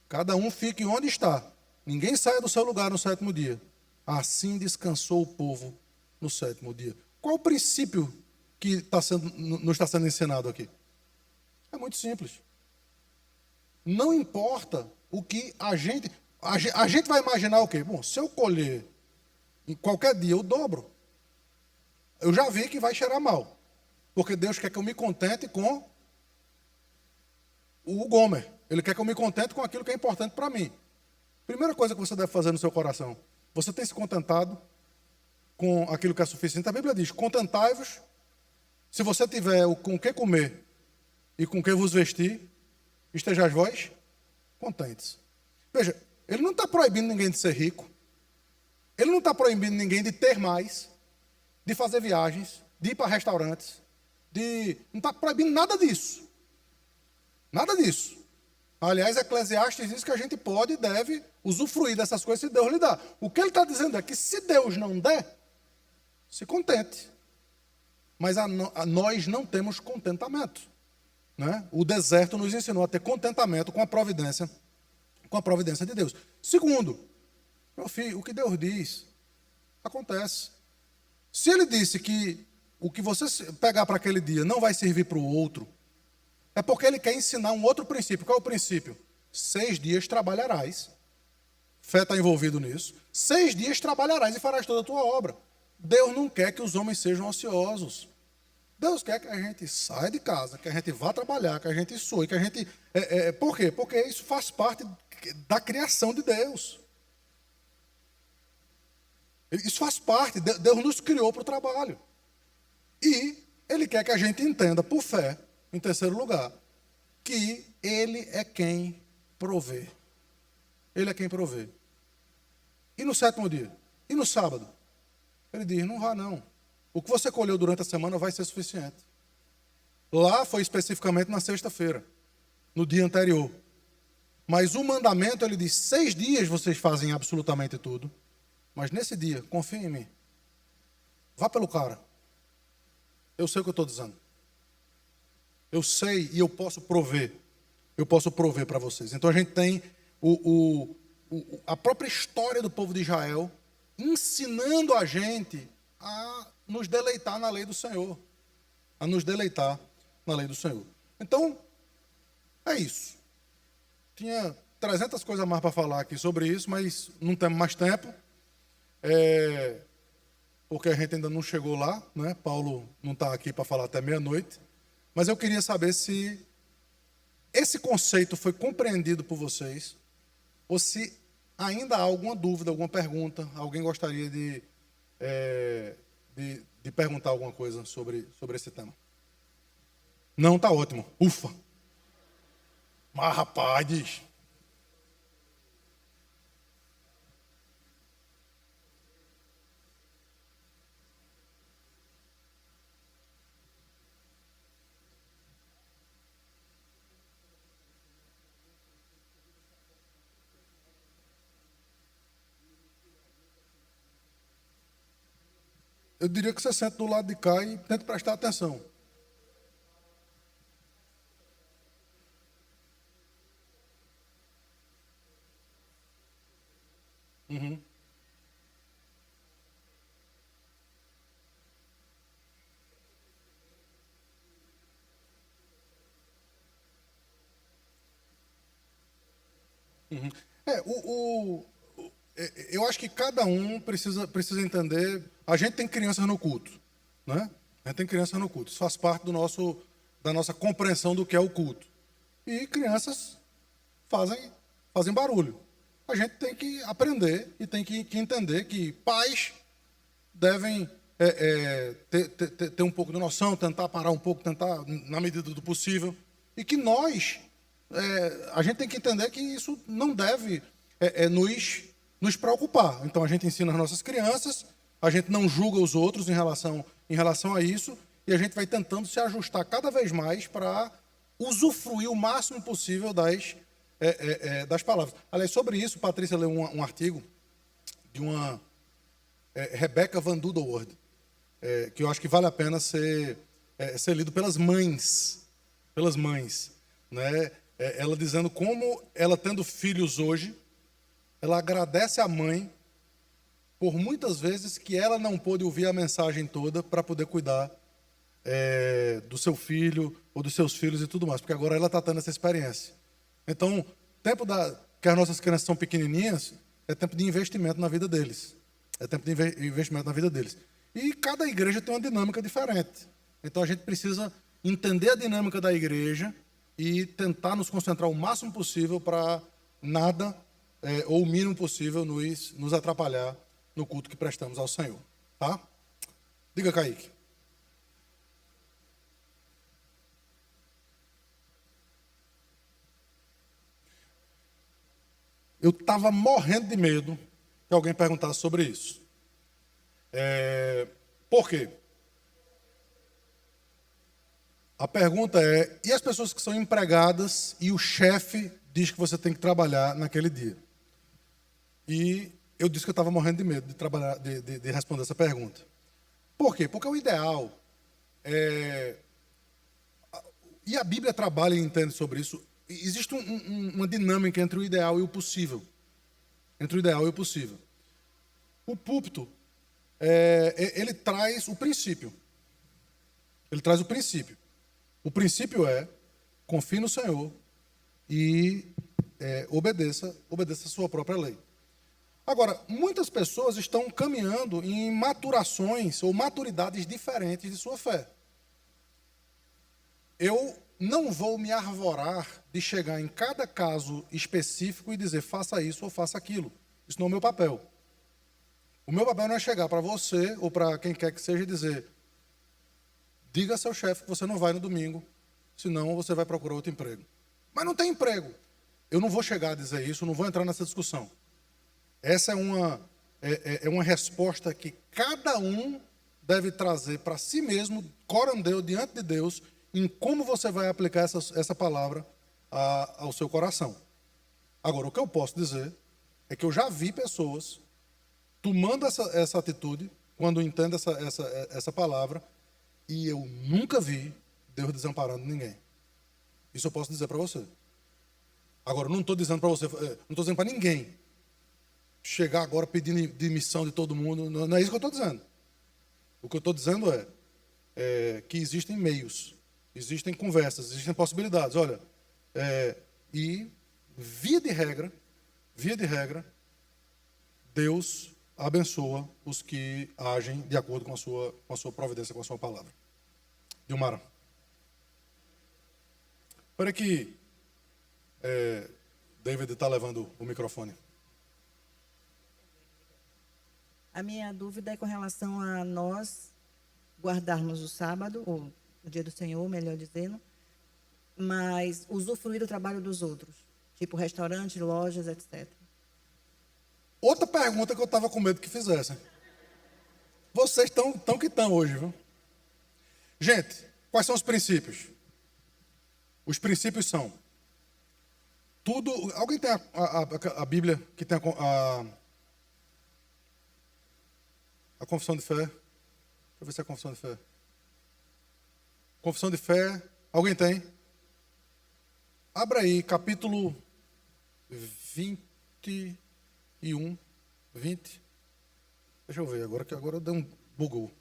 [SPEAKER 1] Cada um fique onde está. Ninguém saia do seu lugar no 7º dia. Assim descansou o povo no 7º dia. Qual o princípio que nos está sendo ensinado aqui? É muito simples. Não importa o que a gente vai imaginar o quê? Bom, se eu colher em qualquer dia o dobro, eu já vi que vai cheirar mal. Porque Deus quer que eu me contente com o Gomer. Ele quer que eu me contente com aquilo que é importante para mim. Primeira coisa que você deve fazer no seu coração. Você tem se contentado com aquilo que é suficiente? A Bíblia diz, contentai-vos. Se você tiver com o que comer e com o que vos vestir, estejais vós contentes. Veja, ele não está proibindo ninguém de ser rico. Ele não está proibindo ninguém de ter mais, de fazer viagens, de ir para restaurantes, não está proibindo nada disso. Nada disso. Aliás, Eclesiastes diz que a gente pode e deve usufruir dessas coisas se Deus lhe dá. O que ele está dizendo é que se Deus não der, se contente. Mas nós não temos contentamento. Né? O deserto nos ensinou a ter contentamento com a providência de Deus. Segundo, meu filho, o que Deus diz, acontece. Se ele disse que o que você pegar para aquele dia não vai servir para o outro, é porque ele quer ensinar um outro princípio. Qual é o princípio? 6 dias trabalharás. Fé está envolvido nisso. 6 dias trabalharás e farás toda a tua obra. Deus não quer que os homens sejam ociosos. Deus quer que a gente saia de casa, que a gente vá trabalhar, que a gente soe, que a gente... Por quê? Porque isso faz parte da criação de Deus. Isso faz parte. Deus nos criou para o trabalho. E Ele quer que a gente entenda, por fé, em terceiro lugar, que Ele é quem provê. Ele é quem provê. E no 7º dia? E no sábado? Ele diz, não vá não. O que você colheu durante a semana vai ser suficiente. Lá foi especificamente na sexta-feira, no dia anterior. Mas o mandamento, ele diz, 6 dias vocês fazem absolutamente tudo. Mas nesse dia, confiem em mim, Vá pelo cara. Eu sei o que eu estou dizendo. Eu sei e eu posso prover. Eu posso prover para vocês. Então a gente tem a própria história do povo de Israel ensinando a gente a nos deleitar na lei do Senhor. A nos deleitar na lei do Senhor. Então, é isso. Tinha 300 coisas mais para falar aqui sobre isso, mas não temos mais tempo. Porque a gente ainda não chegou lá, né? Paulo não está aqui para falar até meia-noite. Mas eu queria saber se esse conceito foi compreendido por vocês, ou se ainda há alguma dúvida, alguma pergunta, alguém gostaria de perguntar alguma coisa sobre esse tema. Não, está ótimo. Ufa! Mas, rapaz, eu diria que você senta do lado de cá e tenta prestar atenção. Uhum. Uhum. Eu acho que cada um precisa entender. A gente tem crianças no culto, né? A gente tem crianças no culto. Isso faz parte da nossa compreensão do que é o culto. E crianças fazem barulho. A gente tem que aprender e tem que entender que pais devem ter um pouco de noção, tentar parar um pouco, tentar na medida do possível. E que nós, a gente tem que entender que isso não deve nos preocupar. Então a gente ensina as nossas crianças, a gente não julga os outros em relação a isso, e a gente vai tentando se ajustar cada vez mais para usufruir o máximo possível das palavras. Aliás, sobre isso, Patrícia leu um artigo de uma Rebecca Van Dudelwoord, que eu acho que vale a pena ser lido pelas mães, né? Ela dizendo como ela, tendo filhos hoje, ela agradece à mãe por muitas vezes que ela não pôde ouvir a mensagem toda para poder cuidar do seu filho ou dos seus filhos e tudo mais, porque agora ela está tendo essa experiência. Então, tempo que as nossas crianças são pequenininhas, é tempo de investimento na vida deles. É tempo de investimento na vida deles. E cada igreja tem uma dinâmica diferente. Então, a gente precisa entender a dinâmica da igreja e tentar nos concentrar o máximo possível para nada, ou o mínimo possível, nos atrapalhar no culto que prestamos ao Senhor. Tá? Diga, Kaique. Eu estava morrendo de medo que alguém perguntasse sobre isso. Por quê? A pergunta é: e as pessoas que são empregadas e o chefe diz que você tem que trabalhar naquele dia? E eu disse que eu estava morrendo de medo de trabalhar, de responder essa pergunta. Por quê? Porque o ideal e a Bíblia trabalha e entende sobre isso. Existe uma dinâmica entre o ideal e o possível. Entre o ideal e o possível. O púlpito, ele traz o princípio. Ele traz o princípio. O princípio é: confie no Senhor e obedeça a sua própria lei. Agora, muitas pessoas estão caminhando em maturações ou maturidades diferentes de sua fé. Eu não vou me arvorar de chegar em cada caso específico e dizer faça isso ou faça aquilo. Isso não é o meu papel. O meu papel não é chegar para você ou para quem quer que seja e dizer: diga a seu chefe que você não vai no domingo, senão você vai procurar outro emprego. Mas não tem emprego. Eu não vou chegar a dizer isso, não vou entrar nessa discussão. Essa é uma resposta que cada um deve trazer para si mesmo, corandeu, diante de Deus, em como você vai aplicar essa palavra ao seu coração. Agora, o que eu posso dizer é que eu já vi pessoas tomando essa atitude quando entendo essa palavra, e eu nunca vi Deus desamparando ninguém. Isso eu posso dizer para você. Agora, eu não estou dizendo para você, não estou dizendo para ninguém chegar agora pedindo demissão de todo mundo. Não é isso que eu estou dizendo. O que eu estou dizendo é que existem meios, existem conversas, existem possibilidades. Olha, e via de regra, Deus abençoa os que agem de acordo com a sua providência, com a sua palavra. Dilmara. Espera que David está levando o microfone.
[SPEAKER 2] A minha dúvida é com relação a nós guardarmos o sábado, ou o dia do Senhor, melhor dizendo, mas usufruir do trabalho dos outros, tipo restaurantes, lojas, etc.
[SPEAKER 1] Outra pergunta que eu estava com medo que fizessem. Vocês estão que estão hoje, viu? Gente, quais são os princípios? Os princípios são tudo. Alguém tem a Bíblia que tem a confissão de fé? Deixa eu ver se é a confissão de fé. Confissão de fé. Alguém tem? Abra aí, capítulo 21, 20. Deixa eu ver, agora eu dei um bugou.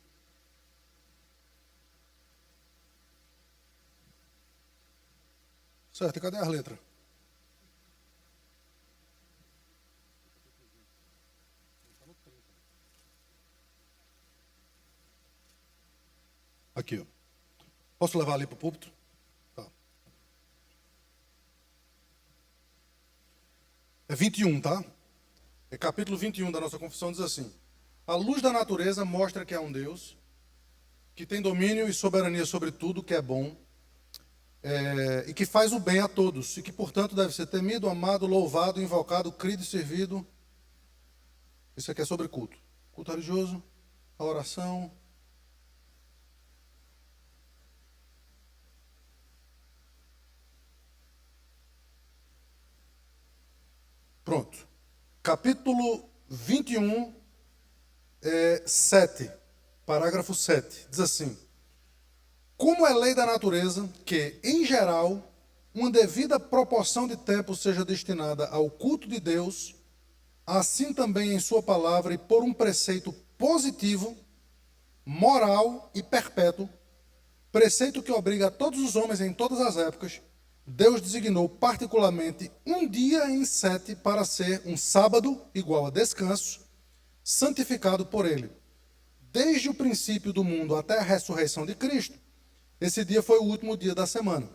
[SPEAKER 1] Certo, e cadê as letras? Aqui, ó. Posso levar ali para o púlpito? Tá. É 21, tá? É capítulo 21 da nossa confissão, diz assim: a luz da natureza mostra que há um Deus que tem domínio e soberania sobre tudo que é bom, e que faz o bem a todos, e que, portanto, deve ser temido, amado, louvado, invocado, crido e servido. Isso aqui é sobre culto. Culto religioso, a oração. Pronto. Capítulo 21, 7. Parágrafo 7. Diz assim: como é lei da natureza que, em geral, uma devida proporção de tempo seja destinada ao culto de Deus, assim também em sua palavra e por um preceito positivo, moral e perpétuo, preceito que obriga a todos os homens em todas as épocas, Deus designou particularmente um dia em 7 para ser um sábado igual a descanso, santificado por ele. Desde o princípio do mundo até a ressurreição de Cristo, esse dia foi o último dia da semana.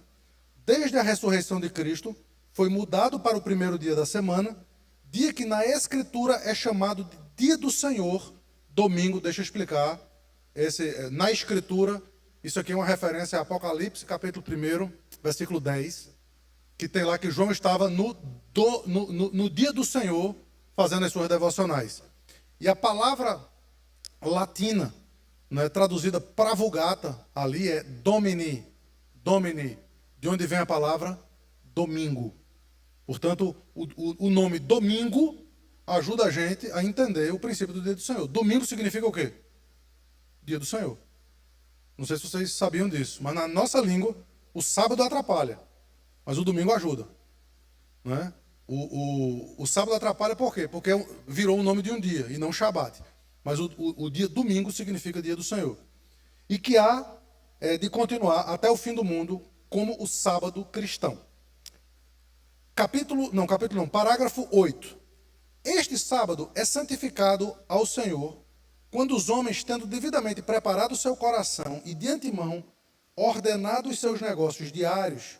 [SPEAKER 1] Desde a ressurreição de Cristo, foi mudado para o primeiro dia da semana, dia que na Escritura é chamado de dia do Senhor, domingo. Deixa eu explicar. Na Escritura, isso aqui é uma referência a Apocalipse, capítulo 1, versículo 10, que tem lá que João estava no dia do Senhor, fazendo as suas devocionais. E a palavra latina, traduzida para vulgata, ali é Domini, de onde vem a palavra domingo. Portanto, o nome domingo ajuda a gente a entender o princípio do dia do Senhor. Domingo significa o quê? Dia do Senhor. Não sei se vocês sabiam disso, mas na nossa língua, o sábado atrapalha, mas o domingo ajuda. Né? O sábado atrapalha por quê? Porque virou o nome de um dia, e não Shabat. Mas o dia domingo significa dia do Senhor. E que há de continuar até o fim do mundo como o sábado cristão. Parágrafo 8. Este sábado é santificado ao Senhor quando os homens, tendo devidamente preparado o seu coração e de antemão ordenado os seus negócios diários,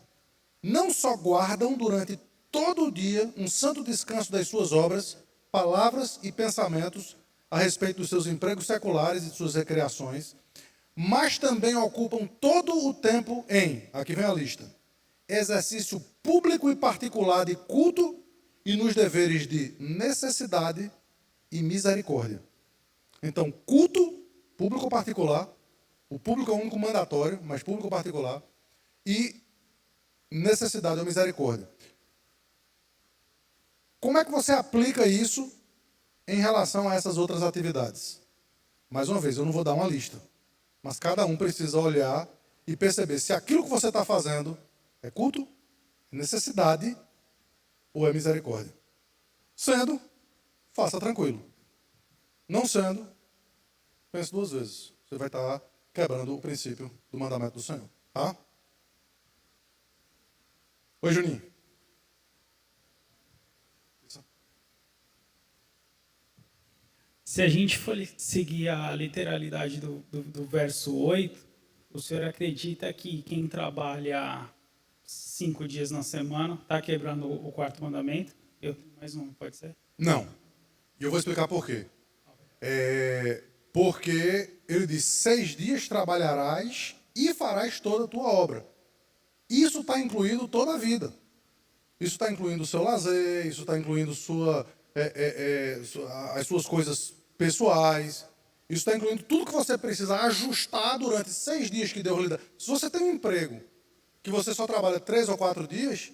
[SPEAKER 1] não só guardam durante todo o dia um santo descanso das suas obras, palavras e pensamentos a respeito dos seus empregos seculares e de suas recreações, mas também ocupam todo o tempo em, aqui vem a lista, exercício público e particular de culto e nos deveres de necessidade e misericórdia. Então, culto, público particular, o público é o único mandatório, mas público particular, e necessidade ou misericórdia. Como é que você aplica isso em relação a essas outras atividades? Mais uma vez, eu não vou dar uma lista, mas cada um precisa olhar e perceber se aquilo que você está fazendo é culto, é necessidade ou é misericórdia. Sendo, faça tranquilo. Não sendo, pense duas vezes. Você vai estar quebrando o princípio do mandamento do Senhor. Tá? Oi, Juninho.
[SPEAKER 3] Se a gente for seguir a literalidade do verso 8, o senhor acredita que quem trabalha 5 dias na semana está quebrando o quarto mandamento? Eu tenho mais um, pode ser?
[SPEAKER 1] Não. E eu vou explicar por quê. Porque ele diz, 6 dias trabalharás e farás toda a tua obra. Isso está incluindo toda a vida. Isso está incluindo o seu lazer, isso está incluindo as suas coisas pessoais. Isso está incluindo tudo que você precisa ajustar durante 6 dias que Deus lhe dá. Se você tem um emprego que você só trabalha 3 ou 4 dias,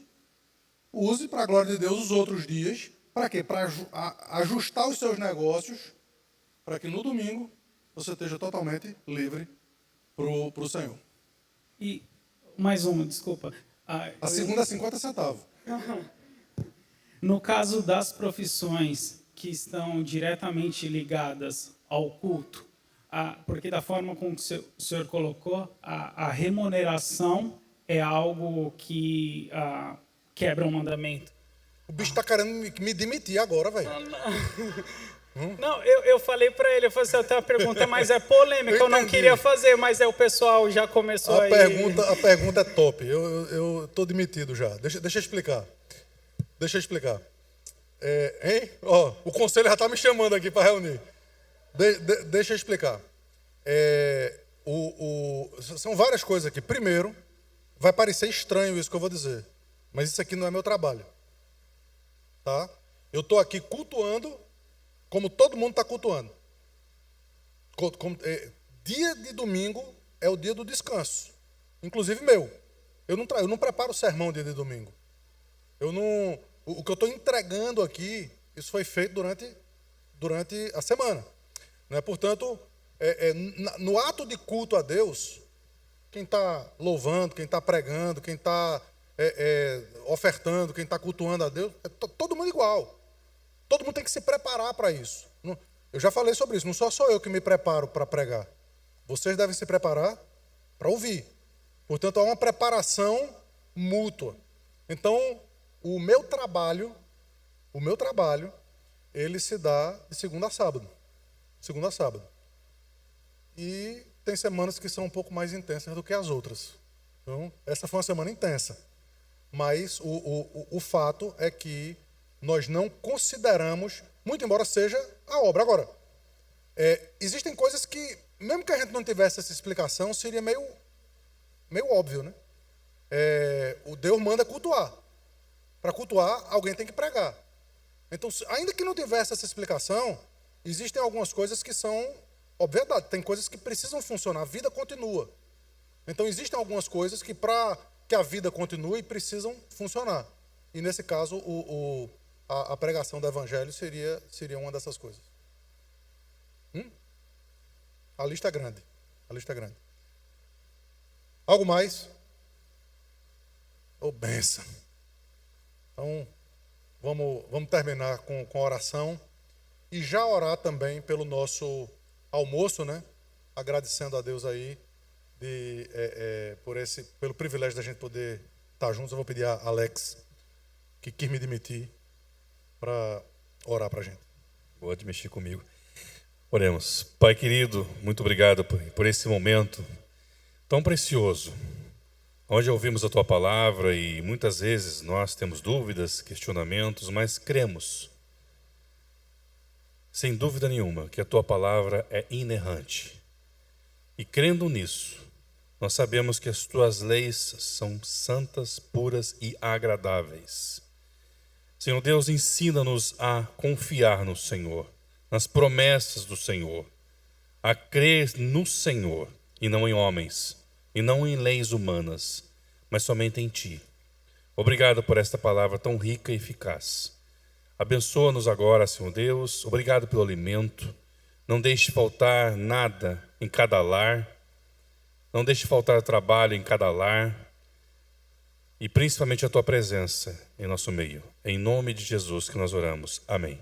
[SPEAKER 1] use para a glória de Deus os outros dias. Para quê? Para ajustar os seus negócios, para que no domingo você esteja totalmente livre para o Senhor.
[SPEAKER 3] E mais um, desculpa.
[SPEAKER 1] A segunda é 50 centavos.
[SPEAKER 3] No caso das profissões que estão diretamente ligadas ao culto, porque da forma como o senhor colocou, a remuneração é algo que quebra um mandamento.
[SPEAKER 1] O bicho está querendo me demitir agora, velho.
[SPEAKER 3] Não, eu falei para ele, eu falei assim, eu tenho uma pergunta, mas é polêmica, eu não queria fazer, mas aí o pessoal já começou
[SPEAKER 4] a pergunta é top, eu tô demitido já. Deixa eu explicar. O conselho já está me chamando aqui para reunir. Deixa eu explicar. São várias coisas aqui. Primeiro, vai parecer estranho isso que eu vou dizer, mas isso aqui não é meu trabalho. Tá? Eu estou aqui cultuando como todo mundo está cultuando. Dia de domingo é o dia do descanso, inclusive meu. Eu não preparo o sermão dia de domingo. O que eu estou entregando aqui, isso foi feito durante a semana. Né? Portanto, no ato de culto a Deus, quem está louvando, quem está pregando, quem está ofertando, quem está cultuando a Deus, é todo mundo igual. Todo mundo tem que se preparar para isso. Eu já falei sobre isso, não sou eu que me preparo para pregar. Vocês devem se preparar para ouvir. Portanto, há uma preparação mútua. Então, o meu trabalho, ele se dá de segunda a sábado. Segunda a sábado. E tem semanas que são um pouco mais intensas do que as outras. Então, essa foi uma semana intensa. Mas o fato é que nós não consideramos, muito embora seja a obra. Agora, existem coisas que, mesmo que a gente não tivesse essa explicação, seria meio óbvio, né? O Deus manda cultuar. Para cultuar, alguém tem que pregar. Então, ainda que não tivesse essa explicação, existem algumas coisas que são obviedade. Tem coisas que precisam funcionar, a vida continua. Então, existem algumas coisas que, para que a vida continue, precisam funcionar. E, nesse caso, a pregação do Evangelho seria uma dessas coisas. A lista é grande. Algo mais? Bênção. Então, vamos terminar com a oração e já orar também pelo nosso almoço, né? Agradecendo a Deus aí pelo privilégio da gente poder estar juntos. Eu vou pedir a Alex, que quis me demitir, para orar para a gente.
[SPEAKER 5] Pode mexer comigo. Oremos. Pai querido, muito obrigado por esse momento tão precioso, onde ouvimos a Tua palavra e muitas vezes nós temos dúvidas, questionamentos, mas cremos, sem dúvida nenhuma, que a Tua palavra é inerrante. E crendo nisso, nós sabemos que as Tuas leis são santas, puras e agradáveis. Senhor Deus, ensina-nos a confiar no Senhor, nas promessas do Senhor, a crer no Senhor e não em homens, e não em leis humanas, mas somente em Ti. Obrigado por esta palavra tão rica e eficaz. Abençoa-nos agora, Senhor Deus. Obrigado pelo alimento. Não deixe faltar nada em cada lar. Não deixe faltar trabalho em cada lar. E principalmente a tua presença em nosso meio. Em nome de Jesus que nós oramos. Amém.